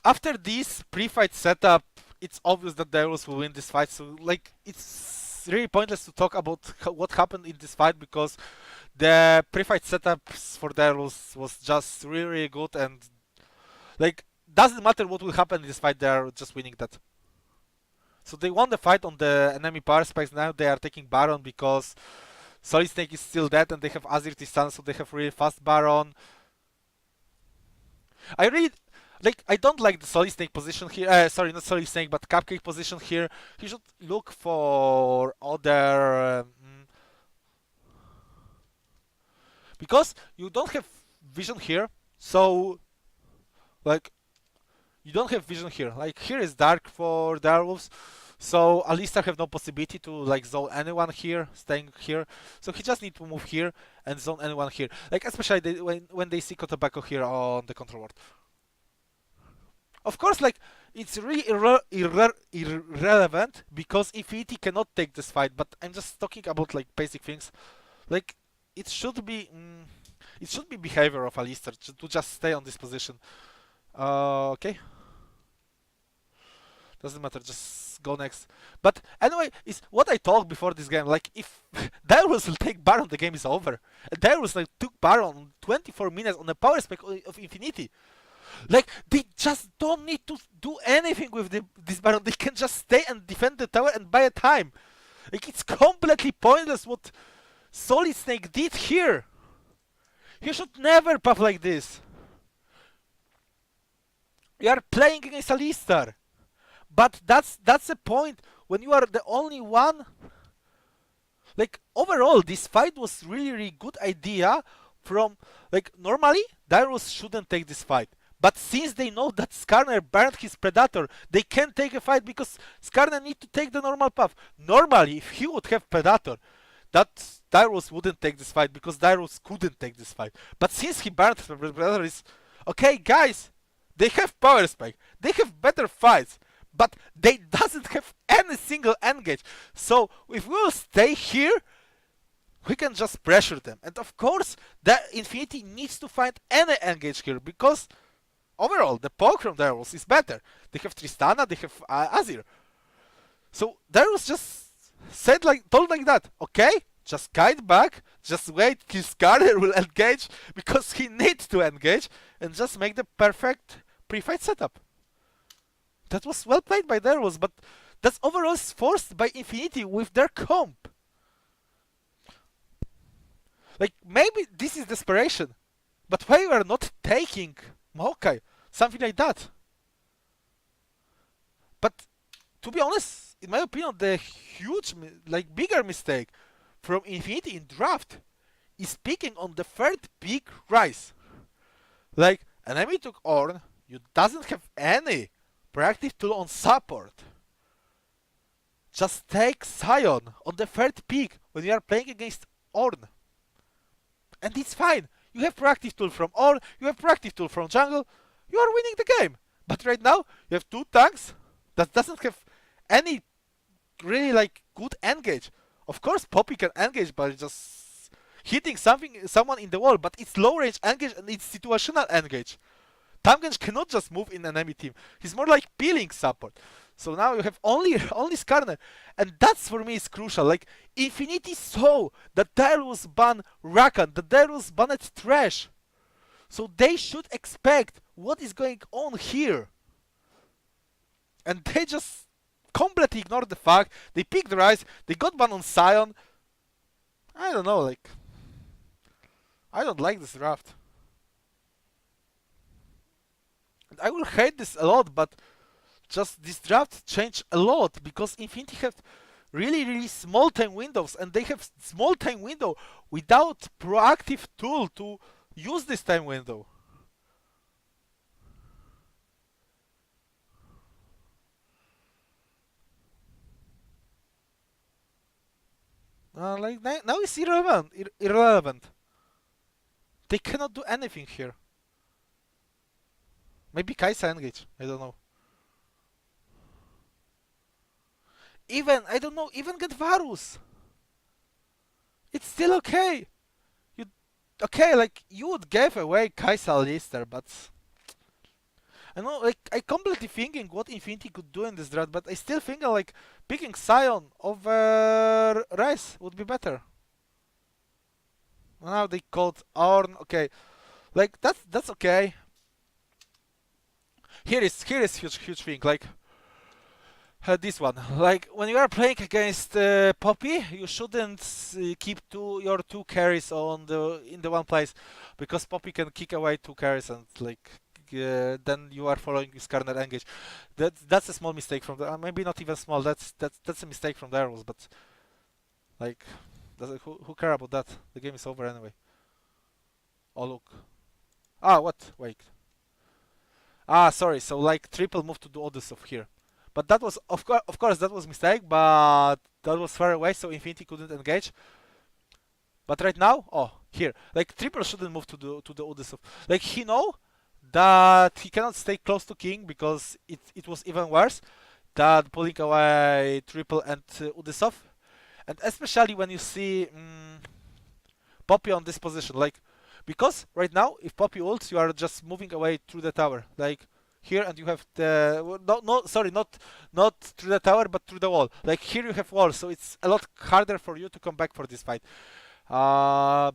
after this pre-fight setup, it's obvious that Darius will win this fight. So like it's really pointless to talk about what happened in this fight because the pre-fight setups for Darius was just really good and like doesn't matter what will happen in this fight, they are just winning that. So they won the fight on the enemy power spikes. Now they are taking Baron because Solid Snake is still dead and they have Azir Tissan, so they have really fast Baron. I really like. I don't like the Solid Snake position here. Sorry, not Solid Snake, but Cupcake position here. He should look for other because you don't have vision here. So like you don't have vision here. Like here is dark for Direwolves. So Alistar have no possibility to like zone anyone here, staying here. So he just need to move here and zone anyone here. Like especially when they see Kotobako here on the control ward. Of course, like it's really irrelevant because Infinity cannot take this fight. But I'm just talking about like basic things. Like it should be behavior of Alistar to just stay on this position. Okay. Doesn't matter, just go next. But anyway, it's what I told before this game. Like, if Darius will take Baron, the game is over. And Darius like took Baron 24 minutes on the power spec of Infinity. Like, they just don't need to do anything with this Baron. They can just stay and defend the tower and buy a time. Like, it's completely pointless what Solid Snake did here. He should never puff like this. You are playing against Alistar. But that's the point. When you are the only one. Like, overall, this fight was really good idea from, like, normally Darius shouldn't take this fight. But since they know that Skarner burned his Predator, they can't take a fight because Skarner need to take the normal path. Normally, if he would have Predator, that Darius wouldn't take this fight because Darius couldn't take this fight. But since he burned the Predator, is okay, guys. They have power spike. They have better fights, but they doesn't have any single engage. So if we will stay here, we can just pressure them. And of course, the Infinity needs to find any engage here because overall, the poke from Darius is better. They have Tristana, they have Azir. So Darius just told like that. Okay, just kite back, just wait till Skarner will engage because he needs to engage and just make the perfect pre-fight setup. That was well played by Darius, but that's overall forced by Infinity with their comp. Like, maybe this is desperation, but why you are not taking Maokai? Something like that. But to be honest, in my opinion, the huge, bigger mistake from Infinity in draft is picking on the third pick Ryze. Like, enemy took Ornn, you doesn't have any proactive tool on support. Just take Sion on the third pick when you are playing against Ornn. And it's fine. You have proactive tool from Ornn, you have proactive tool from jungle, you are winning the game. But right now, you have two tanks that doesn't have any really good engage. Of course, Poppy can engage by just hitting someone in the wall, but it's low range engage and it's situational engage. Tahm cannot just move in an enemy team. He's more like peeling support. So now you have only Skarner. And that's for me is crucial. Like, Infinity saw that Darius banned Rakan, that Darius banned Thresh. So they should expect what is going on here. And they just completely ignored the fact. They picked Ryze, they got banned on Sion. I don't know, I don't like this draft. I will hate this a lot, but just this draft changed a lot because Infinity have really small time windows and they have small time window without proactive tool to use this time window. Now it's irrelevant. They cannot do anything here. Maybe Kai'Sa engage, I don't know. I don't know, even get Varus. It's still okay. You would give away Kai'Sa Alistar, but I know, I completely thinking what Infinity could do in this draft, but I still think picking Sion over Ryze would be better. Now they called Ornn, okay. That's okay. Here is huge thing, this one. When you are playing against Poppy, you shouldn't keep your two carries in the one place, because Poppy can kick away two carries and then you are following Skarner engage. That's a small mistake from the maybe not even small. That's a mistake from the rules, but who care about that? The game is over anyway. Oh look. What? Wait. Sorry. So triple move to the Odysseus here. But that was, of course, that was mistake, but that was far away, so Infinity couldn't engage. But right now, here, triple shouldn't move to the Odysseus. He know that he cannot stay close to King because it was even worse than pulling away triple and Odysseus. And especially when you see Poppy on this position, because right now, if Poppy ults, you are just moving away through the tower. here, and you have the no, sorry, not through the tower, but through the wall. Like here you have walls, so it's a lot harder for you to come back for this fight. Uh,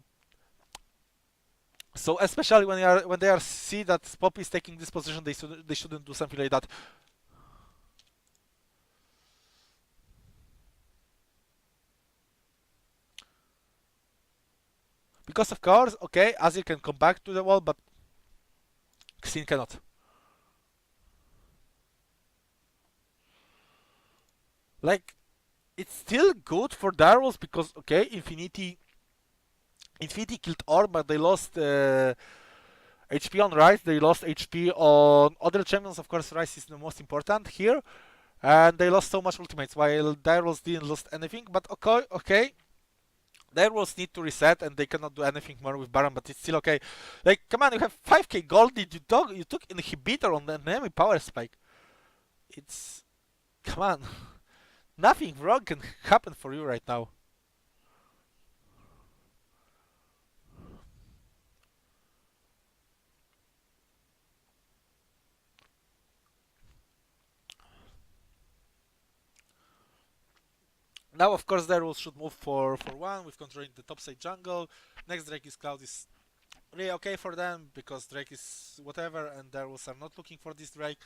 so especially when they are see that Poppy is taking this position, they shouldn't do something like that. Because of course, okay, Azir can come back to the wall, but Xin cannot. Like it's still good for Darwolves because okay, Infinity killed Orb, but they lost HP on Ryze. They lost HP on other champions. Of course, Ryze is the most important here, and they lost so much ultimates while Direwolves didn't lose anything. But okay, Direwolves need to reset, and they cannot do anything more with Baron. But it's still okay. Like, come on, you have 5k gold. Did you took inhibitor on the enemy power spike? It's come on. Nothing wrong can happen for you right now. Now, of course, Direwolves should move for one with controlling the top side jungle. Next Drake is Cloud is really okay for them because Drake is whatever, and Direwolves are not looking for this Drake.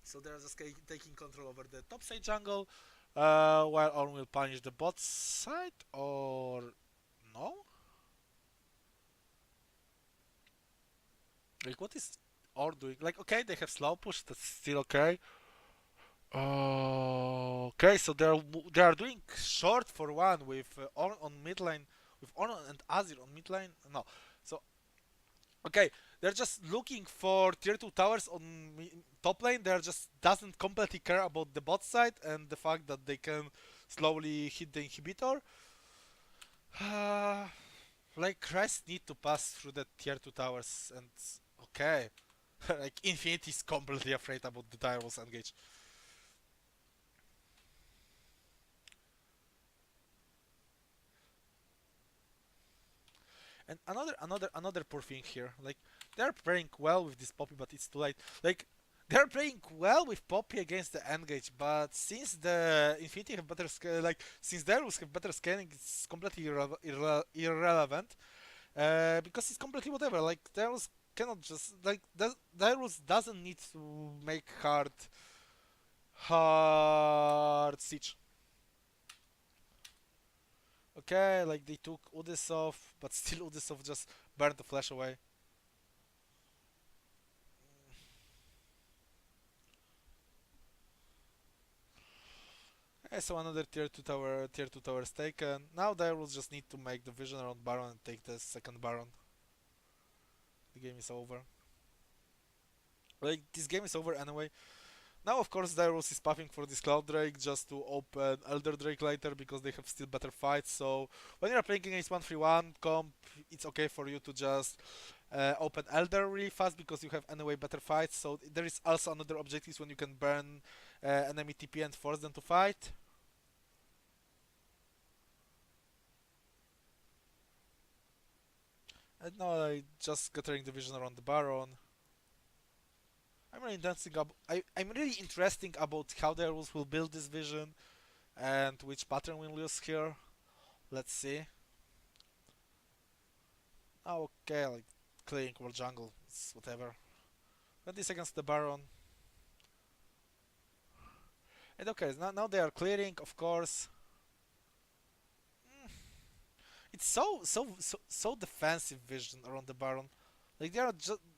So they're just taking control over the top side jungle, while Ornn will punish the bot side, or no? Like, what is Ornn doing? Like, okay, they have slow push, that's still okay. Okay, so they are doing short for one with Ornn on mid lane, with Ornn and Azir on mid lane. No, so okay, they're just looking for tier 2 towers on top lane. They're just doesn't completely care about the bot side and the fact that they can slowly hit the inhibitor. Uh, like Christ need to pass through the tier 2 towers and okay. Like Infinity is completely afraid about the Direwolves engage. And another poor thing here. Like they're playing well with this Poppy, but it's too late. Like they're playing well with Poppy against the Engage, but since the Infinity have better like since Darius have better scaling, it's completely irrelevant. Because it's completely whatever. Like Darius cannot just like Darius doesn't need to make hard siege. Okay, like they took Udesov, but still Udesov just burned the flash away. Okay, so another tier 2 tower is taken. Now they will just need to make the vision around Baron and take the second Baron. The game is over. Like this game is over anyway. Now of course Dyrus is puffing for this Cloud Drake just to open Elder Drake later because they have still better fights. So when you're playing against 1-3-1 comp, it's okay for you to just open Elder really fast because you have anyway better fights. So there is also another objectives when you can burn enemy TP and force them to fight. And now I just gathering the vision around the Baron. I'm really interesting about how the rules will build this vision and which pattern we'll use here. Let's see. Oh, okay, like clearing world jungle, it's whatever. 20 seconds to the Baron. And okay, now they are clearing, of course. It's so defensive vision around the Baron. Like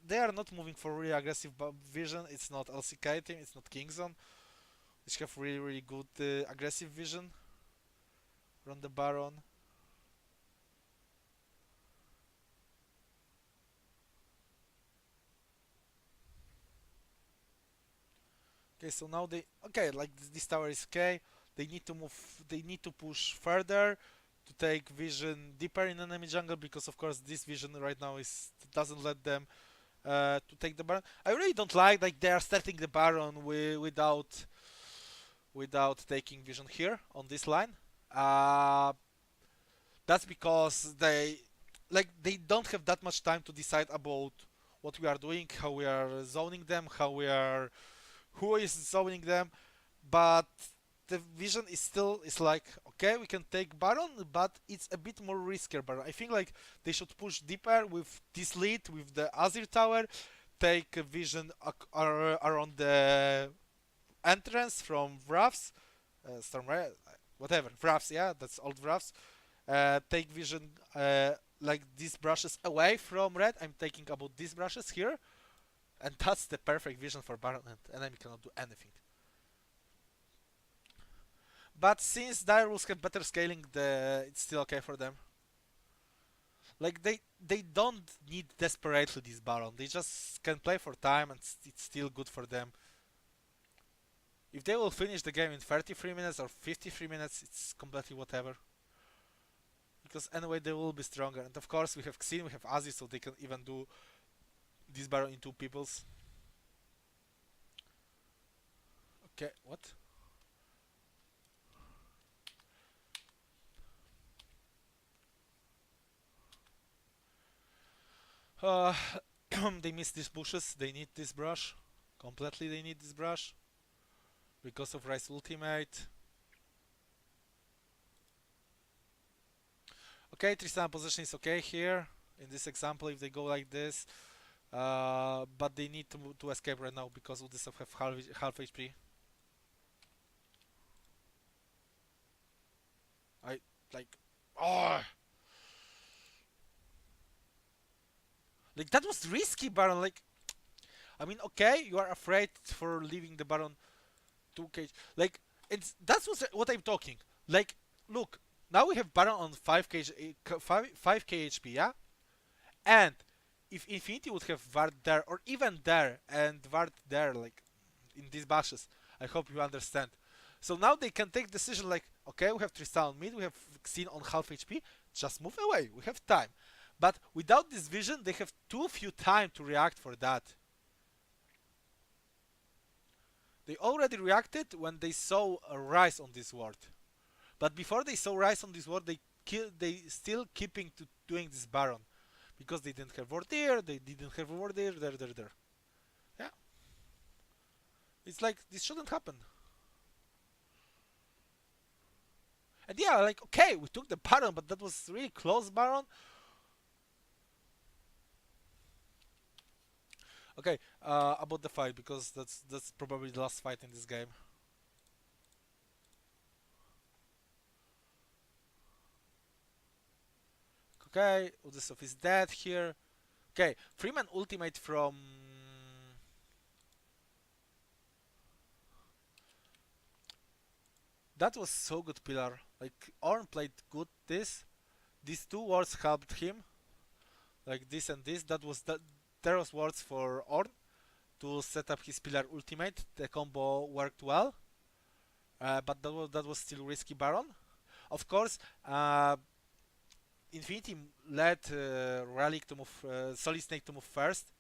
they are not moving for really aggressive vision. It's not LCK team, it's not Kingzone, which have really good aggressive vision around the Baron. Okay, so now like this tower is okay. They need to move. They need to push further to take vision deeper in enemy jungle because of course this vision right now is doesn't let them to take the Baron. I really don't like they are starting the Baron without taking vision here on this line. Uh, that's because they don't have that much time to decide about what we are doing, how we are zoning them, who is zoning them, but the vision is still is like, okay, we can take Baron, but it's a bit more riskier Baron. I think like they should push deeper with this lead, with the Azir Tower, take a vision around the entrance from Wraths, Storm, whatever, Wraths, yeah, that's old Wraths. Take vision like these brushes away from red. I'm taking about these brushes here, and that's the perfect vision for Baron, and enemy cannot do anything. But since dire rules have better scaling, it's still okay for them. Like they don't need desperately this Baron. They just can play for time, and it's still good for them. If they will finish the game in 33 minutes or 53 minutes, it's completely whatever. Because anyway, they will be stronger. And of course, we have Xin, we have Azir, so they can even do this Baron in two peoples. Okay, what? Uh, they missed these bushes. They need this brush. Completely, they need this brush. Because of Ryze ultimate. Okay, Tristana position is okay here. In this example, if they go like this. But they need to escape right now because Udysoft have half HP. I like, oh, like that was risky, Baron. Like, I mean, okay, you are afraid for leaving the Baron 2 cage. Like, that's what I'm talking. Like, look, now we have Baron on 5k 5k HP, yeah, and if Infinity would have Vard there or even there and Vard there, like in these bashes, I hope you understand. So now they can take decision like, okay, we have Tristana on mid, we have Xin on half HP, just move away, we have time. But without this vision, they have too few time to react for that. They already reacted when they saw a Ryze on this ward. But before they saw Ryze on this ward, they still keeping to doing this Baron. Because they didn't have ward here, they didn't have ward there. Yeah. It's like, this shouldn't happen. And yeah, like, okay, we took the Baron, but that was really close Baron. Okay, about the fight, because that's probably the last fight in this game. Okay, Udysoft is dead here. Okay, Freeman ultimate from... That was so good pillar. Like, Ornn played good this. These two wards helped him. Like this and this. There was wards for Ornn to set up his pillar ultimate. The combo worked well. But that was still risky Baron. Of course, Infinity let Relic to move, Solid Snake to move first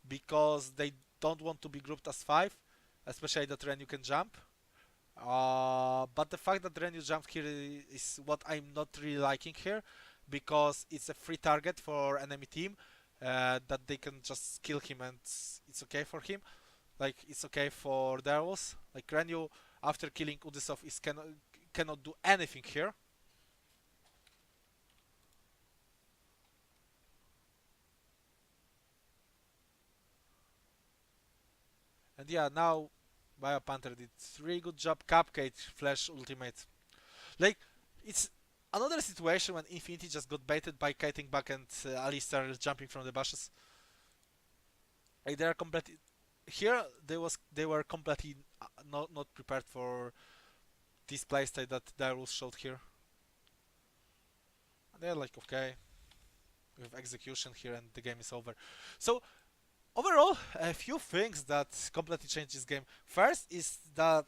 because they don't want to be grouped as 5, especially that Ren you can jump. But the fact that Ren you jumped here is what I'm not really liking here because it's a free target for enemy team that they can just kill him and it's okay for him. Like it's okay for Darius. Like Renyu after killing Udysoft cannot do anything here. And yeah, now Biopanther did really good job. Cupcake Flash ultimate. Like it's another situation when Infinity just got baited by kiting back and Alistar jumping from the bushes. Like they are completely here. They were completely not prepared for this playstyle that Darius showed here. And they're like, okay, we have execution here and the game is over. So overall, a few things that completely changed this game. First is that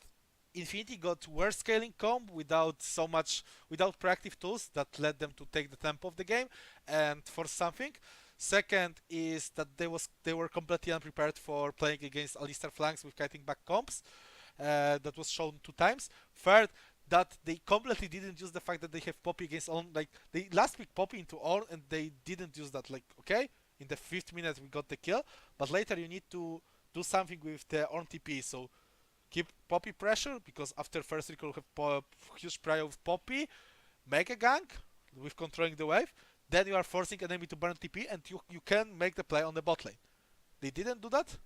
Infinity got worse scaling comp without proactive tools that led them to take the tempo of the game and force something. Second is that they were completely unprepared for playing against Alistar flanks with kiting back comps. That was shown 2 times. Third, that they completely didn't use the fact that they have Poppy against Ornn. Like they last pick Poppy into Ornn and they didn't use that. Like okay, In the 5th minute we got the kill, but later you need to do something with the Ornn TP. So keep Poppy pressure, because after first recall you have huge prio with Poppy, make a gank with controlling the wave, then you are forcing enemy to burn TP and you can make the play on the bot lane. They didn't do that.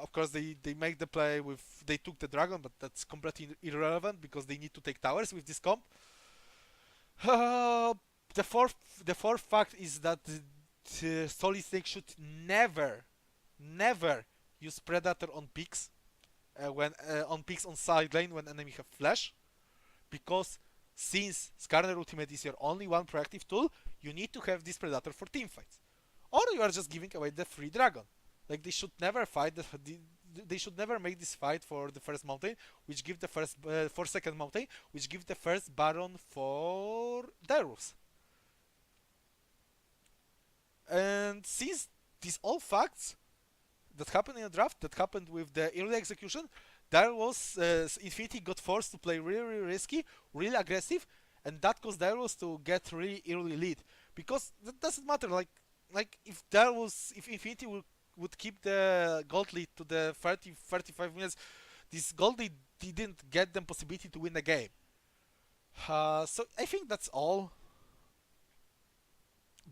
Of course, they make the play with, they took the dragon, but that's completely irrelevant because they need to take towers with this comp. Uh, the fourth fact is that Solid Snake should never use Predator on picks when on picks on side lane when enemy have flash, because since Skarner Ultimate is your only one proactive tool, you need to have this Predator for team fights, or you are just giving away the free dragon. Like they should never fight they should never make this fight for the first mountain, which give the first for second mountain, which give the first baron for Darius. And since these all facts that happened in the draft, that happened with the early execution, Darius Infinity got forced to play really risky, really aggressive, and that caused Darius to get really early lead. Because that doesn't matter. Like if Infinity would keep the gold lead to the 35 minutes, this gold lead didn't get them possibility to win the game. So I think that's all.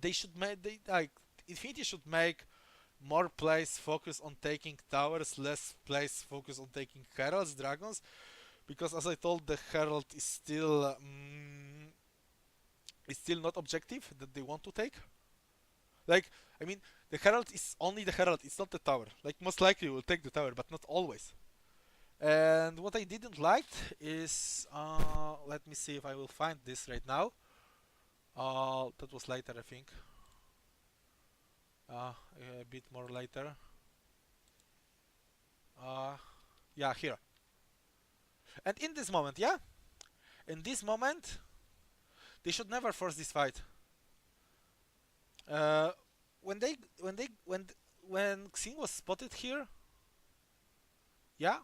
They should make Infinity should make more plays focus on taking towers, less plays focus on taking heralds, dragons, because as I told, the herald is still not objective that they want to take. Like, I mean, the herald is only the herald, it's not the tower. Like, most likely will take the tower, but not always. And what I didn't like is, let me see if I will find this right now. That was later, I think. A bit more later. Yeah, here. And in this moment, yeah? In this moment, they should never force this fight. When Xin was spotted here, yeah,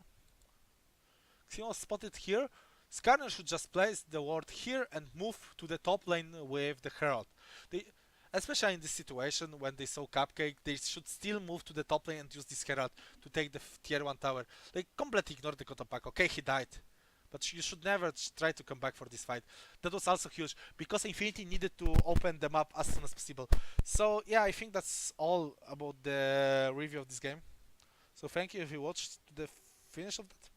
Xin was spotted here. Skarner should just place the ward here and move to the top lane with the Herald. They, especially in this situation when they saw Cupcake, they should still move to the top lane and use this Herald to take the tier 1 tower. They completely ignored the Kotopak. Okay, he died, but you should never try to come back for this fight. That was also huge, because Infinity needed to open the map as soon as possible. So yeah, I think that's all about the review of this game. So thank you if you watched the finish of that.